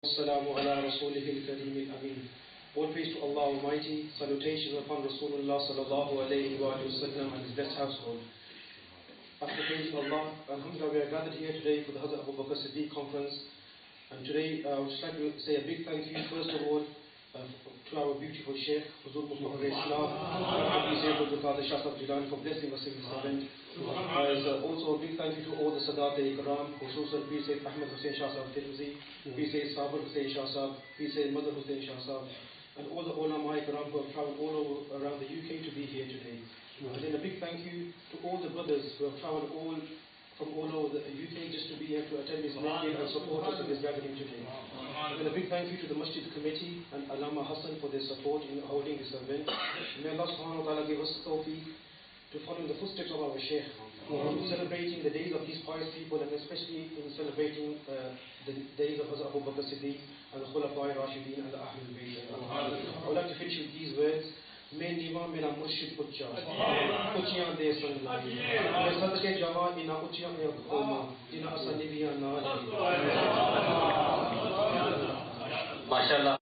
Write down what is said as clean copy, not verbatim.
Assalamu ala rasulihil kareemil ameen. All praise to Allah Almighty, salutations upon Rasulullah sallallahu alayhi wa sallam and his blessed household. After praising Allah, alhamdulillah, we are gathered here today for the Hazrat Bakr Siddiq conference. And today I would just like to say a big thank you, first of all, to our beautiful Sheikh, Huzur Mustafa Islam, for blessing us in his event. Also a big thank you to all the Sadat-e-Ikram, Khususan Pir Sayyid Ahmed Hussain Shah Sahab Tirmizi, Pir Sayyid Sabir Hussain Shah Sahab, Pir Sayyid Madar Hussain Shah Sahab, and all the ulama-e-Ikram who have travelled all over around the UK to be here today. And then a big thank you to all the brothers who have travelled from all over the UK just to be here to attend this meeting and support us in this gathering today. And a big thank you to the Masjid Committee and Alama Hassan for their support in holding this event. May Allah subhanahu wa ta'ala give us the tawfiq to follow in the footsteps of our Shaykh, celebrating the days of these pious people, and especially in celebrating the days of Hazrat Abu Bakr Siddiq and the Khulafa'i Rashideen and the Ahlul Bayt. I would like to finish with these words. میں نیوا میرا مرشد اچا اچیاں دے سن لائی میں صدقے جواں انہاں اچیاں قوماں جنہاں اساں نبیاں نال ماشاءاللہ